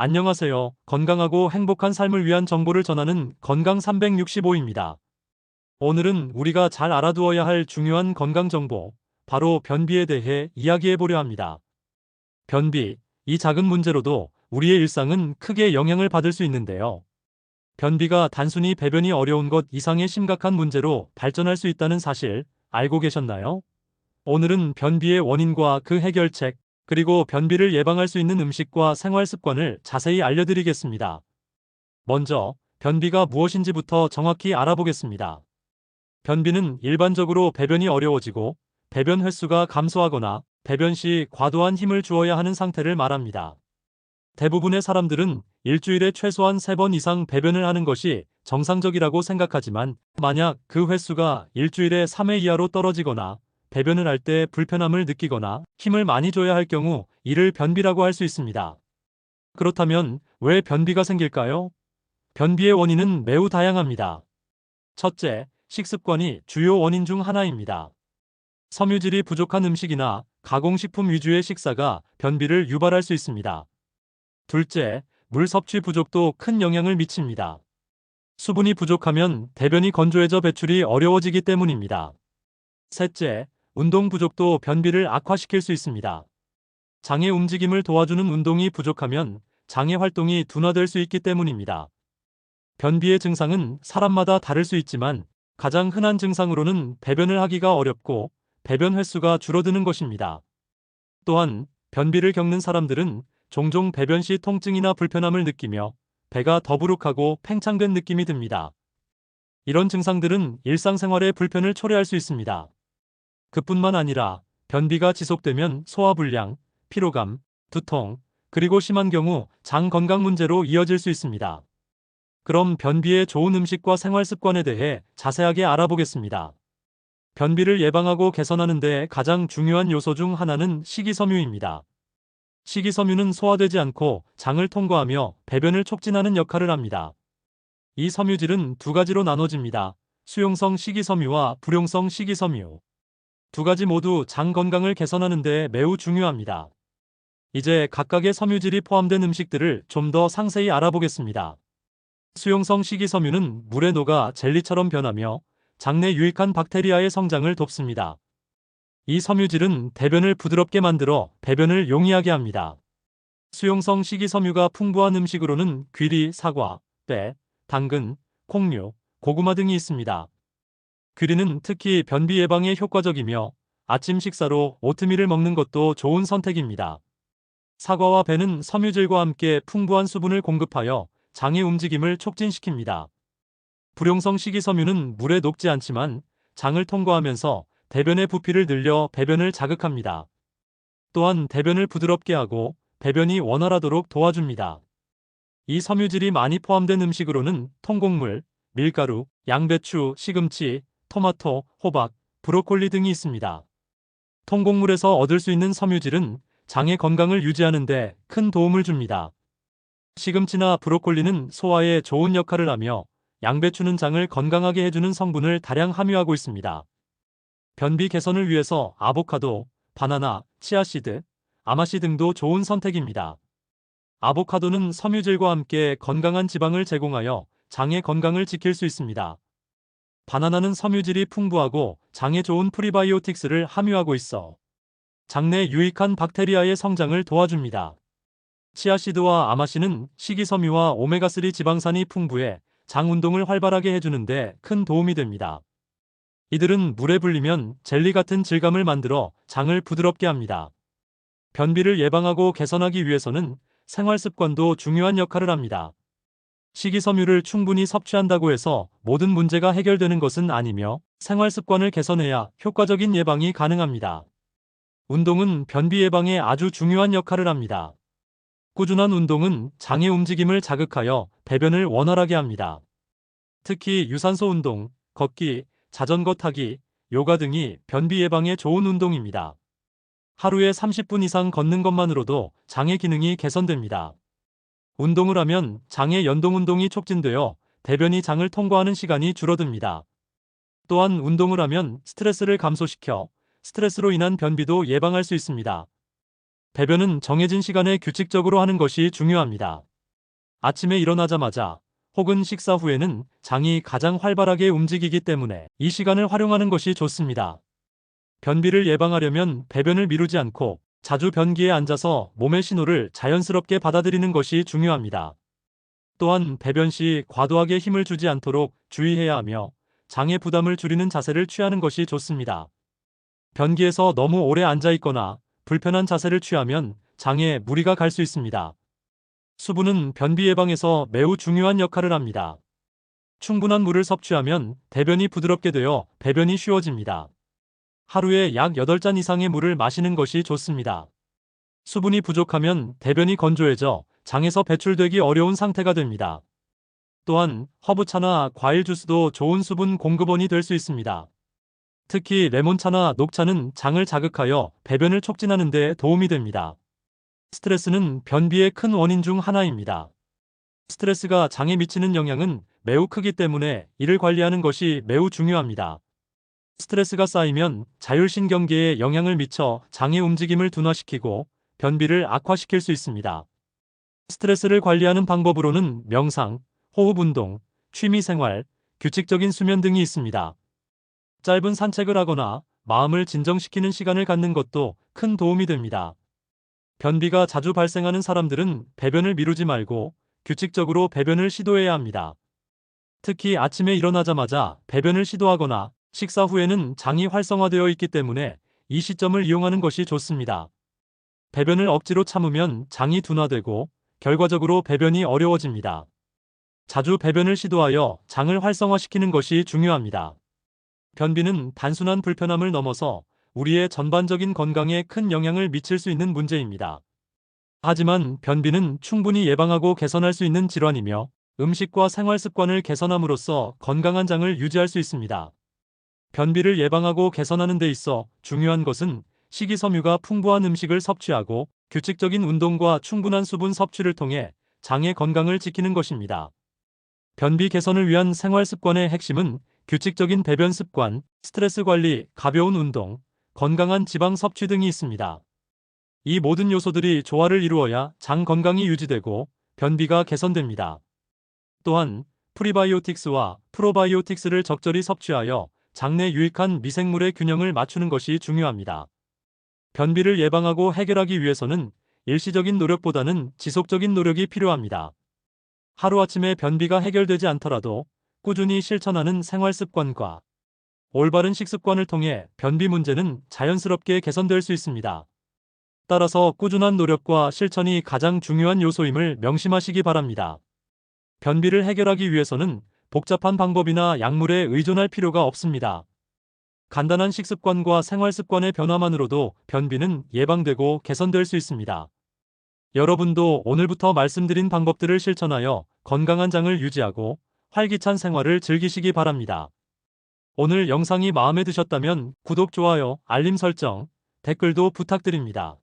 안녕하세요. 건강하고 행복한 삶을 위한 정보를 전하는 건강 365입니다. 오늘은 우리가 잘 알아두어야 할 중요한 건강 정보, 바로 변비에 대해 이야기해 보려 합니다. 변비, 이 작은 문제로도 우리의 일상은 크게 영향을 받을 수 있는데요. 변비가 단순히 배변이 어려운 것 이상의 심각한 문제로 발전할 수 있다는 사실 알고 계셨나요? 오늘은 변비의 원인과 그 해결책, 그리고 변비를 예방할 수 있는 음식과 생활 습관을 자세히 알려드리겠습니다. 먼저, 변비가 무엇인지부터 정확히 알아보겠습니다. 변비는 일반적으로 배변이 어려워지고 배변 횟수가 감소하거나 배변 시 과도한 힘을 주어야 하는 상태를 말합니다. 대부분의 사람들은 일주일에 최소한 3번 이상 배변을 하는 것이 정상적이라고 생각하지만, 만약 그 횟수가 일주일에 3회 이하로 떨어지거나 배변을 할 때 불편함을 느끼거나 힘을 많이 줘야 할 경우 이를 변비라고 할 수 있습니다. 그렇다면 왜 변비가 생길까요? 변비의 원인은 매우 다양합니다. 첫째, 식습관이 주요 원인 중 하나입니다. 섬유질이 부족한 음식이나 가공식품 위주의 식사가 변비를 유발할 수 있습니다. 둘째, 물 섭취 부족도 큰 영향을 미칩니다. 수분이 부족하면 대변이 건조해져 배출이 어려워지기 때문입니다. 셋째, 운동 부족도 변비를 악화시킬 수 있습니다. 장의 움직임을 도와주는 운동이 부족하면 장의 활동이 둔화될 수 있기 때문입니다. 변비의 증상은 사람마다 다를 수 있지만, 가장 흔한 증상으로는 배변을 하기가 어렵고 배변 횟수가 줄어드는 것입니다. 또한 변비를 겪는 사람들은 종종 배변 시 통증이나 불편함을 느끼며 배가 더부룩하고 팽창된 느낌이 듭니다. 이런 증상들은 일상생활에 불편을 초래할 수 있습니다. 그뿐만 아니라 변비가 지속되면 소화불량, 피로감, 두통, 그리고 심한 경우 장 건강 문제로 이어질 수 있습니다. 그럼 변비의 좋은 음식과 생활 습관에 대해 자세하게 알아보겠습니다. 변비를 예방하고 개선하는 데 가장 중요한 요소 중 하나는 식이섬유입니다. 식이섬유는 소화되지 않고 장을 통과하며 배변을 촉진하는 역할을 합니다. 이 섬유질은 두 가지로 나눠집니다. 수용성 식이섬유와 불용성 식이섬유. 두 가지 모두 장 건강을 개선하는 데 매우 중요합니다. 이제 각각의 섬유질이 포함된 음식들을 좀 더 상세히 알아보겠습니다. 수용성 식이섬유는 물에 녹아 젤리처럼 변하며 장내 유익한 박테리아의 성장을 돕습니다. 이 섬유질은 대변을 부드럽게 만들어 배변을 용이하게 합니다. 수용성 식이섬유가 풍부한 음식으로는 귀리, 사과, 배, 당근, 콩류, 고구마 등이 있습니다. 귀리는 특히 변비 예방에 효과적이며 아침 식사로 오트밀을 먹는 것도 좋은 선택입니다. 사과와 배는 섬유질과 함께 풍부한 수분을 공급하여 장의 움직임을 촉진시킵니다. 불용성 식이섬유는 물에 녹지 않지만 장을 통과하면서 대변의 부피를 늘려 배변을 자극합니다. 또한 대변을 부드럽게 하고 배변이 원활하도록 도와줍니다. 이 섬유질이 많이 포함된 음식으로는 통곡물, 밀가루, 양배추, 시금치, 토마토, 호박, 브로콜리 등이 있습니다. 통곡물에서 얻을 수 있는 섬유질은 장의 건강을 유지하는 데 큰 도움을 줍니다. 시금치나 브로콜리는 소화에 좋은 역할을 하며, 양배추는 장을 건강하게 해주는 성분을 다량 함유하고 있습니다. 변비 개선을 위해서 아보카도, 바나나, 치아씨드, 아마씨 등도 좋은 선택입니다. 아보카도는 섬유질과 함께 건강한 지방을 제공하여 장의 건강을 지킬 수 있습니다. 바나나는 섬유질이 풍부하고 장에 좋은 프리바이오틱스를 함유하고 있어 장내 유익한 박테리아의 성장을 도와줍니다. 치아씨드와 아마씨는 식이섬유와 오메가3 지방산이 풍부해 장 운동을 활발하게 해주는데 큰 도움이 됩니다. 이들은 물에 불리면 젤리 같은 질감을 만들어 장을 부드럽게 합니다. 변비를 예방하고 개선하기 위해서는 생활 습관도 중요한 역할을 합니다. 식이섬유를 충분히 섭취한다고 해서 모든 문제가 해결되는 것은 아니며, 생활 습관을 개선해야 효과적인 예방이 가능합니다. 운동은 변비 예방에 아주 중요한 역할을 합니다. 꾸준한 운동은 장의 움직임을 자극하여 배변을 원활하게 합니다. 특히 유산소 운동, 걷기, 자전거 타기, 요가 등이 변비 예방에 좋은 운동입니다. 하루에 30분 이상 걷는 것만으로도 장의 기능이 개선됩니다. 운동을 하면 장의 연동운동이 촉진되어 대변이 장을 통과하는 시간이 줄어듭니다. 또한 운동을 하면 스트레스를 감소시켜 스트레스로 인한 변비도 예방할 수 있습니다. 배변은 정해진 시간에 규칙적으로 하는 것이 중요합니다. 아침에 일어나자마자 혹은 식사 후에는 장이 가장 활발하게 움직이기 때문에 이 시간을 활용하는 것이 좋습니다. 변비를 예방하려면 배변을 미루지 않고 자주 변기에 앉아서 몸의 신호를 자연스럽게 받아들이는 것이 중요합니다. 또한 배변 시 과도하게 힘을 주지 않도록 주의해야 하며 장의 부담을 줄이는 자세를 취하는 것이 좋습니다. 변기에서 너무 오래 앉아 있거나 불편한 자세를 취하면 장에 무리가 갈 수 있습니다. 수분은 변비 예방에서 매우 중요한 역할을 합니다. 충분한 물을 섭취하면 대변이 부드럽게 되어 배변이 쉬워집니다. 하루에 약 8잔 이상의 물을 마시는 것이 좋습니다. 수분이 부족하면 대변이 건조해져 장에서 배출되기 어려운 상태가 됩니다. 또한 허브차나 과일 주스도 좋은 수분 공급원이 될 수 있습니다. 특히 레몬차나 녹차는 장을 자극하여 배변을 촉진하는 데 도움이 됩니다. 스트레스는 변비의 큰 원인 중 하나입니다. 스트레스가 장에 미치는 영향은 매우 크기 때문에 이를 관리하는 것이 매우 중요합니다. 스트레스가 쌓이면 자율신경계에 영향을 미쳐 장의 움직임을 둔화시키고 변비를 악화시킬 수 있습니다. 스트레스를 관리하는 방법으로는 명상, 호흡 운동, 취미 생활, 규칙적인 수면 등이 있습니다. 짧은 산책을 하거나 마음을 진정시키는 시간을 갖는 것도 큰 도움이 됩니다. 변비가 자주 발생하는 사람들은 배변을 미루지 말고 규칙적으로 배변을 시도해야 합니다. 특히 아침에 일어나자마자 배변을 시도하거나 식사 후에는 장이 활성화되어 있기 때문에 이 시점을 이용하는 것이 좋습니다. 배변을 억지로 참으면 장이 둔화되고 결과적으로 배변이 어려워집니다. 자주 배변을 시도하여 장을 활성화시키는 것이 중요합니다. 변비는 단순한 불편함을 넘어서 우리의 전반적인 건강에 큰 영향을 미칠 수 있는 문제입니다. 하지만 변비는 충분히 예방하고 개선할 수 있는 질환이며 음식과 생활 습관을 개선함으로써 건강한 장을 유지할 수 있습니다. 변비를 예방하고 개선하는 데 있어 중요한 것은 식이섬유가 풍부한 음식을 섭취하고 규칙적인 운동과 충분한 수분 섭취를 통해 장의 건강을 지키는 것입니다. 변비 개선을 위한 생활 습관의 핵심은 규칙적인 배변 습관, 스트레스 관리, 가벼운 운동, 건강한 지방 섭취 등이 있습니다. 이 모든 요소들이 조화를 이루어야 장 건강이 유지되고 변비가 개선됩니다. 또한 프리바이오틱스와 프로바이오틱스를 적절히 섭취하여 장내 유익한 미생물의 균형을 맞추는 것이 중요합니다. 변비를 예방하고 해결하기 위해서는 일시적인 노력보다는 지속적인 노력이 필요합니다. 하루아침에 변비가 해결되지 않더라도 꾸준히 실천하는 생활 습관과 올바른 식습관을 통해 변비 문제는 자연스럽게 개선될 수 있습니다. 따라서 꾸준한 노력과 실천이 가장 중요한 요소임을 명심하시기 바랍니다. 변비를 해결하기 위해서는 복잡한 방법이나 약물에 의존할 필요가 없습니다. 간단한 식습관과 생활 습관의 변화만으로도 변비는 예방되고 개선될 수 있습니다. 여러분도 오늘부터 말씀드린 방법들을 실천하여 건강한 장을 유지하고 활기찬 생활을 즐기시기 바랍니다. 오늘 영상이 마음에 드셨다면 구독, 좋아요, 알림 설정, 댓글도 부탁드립니다.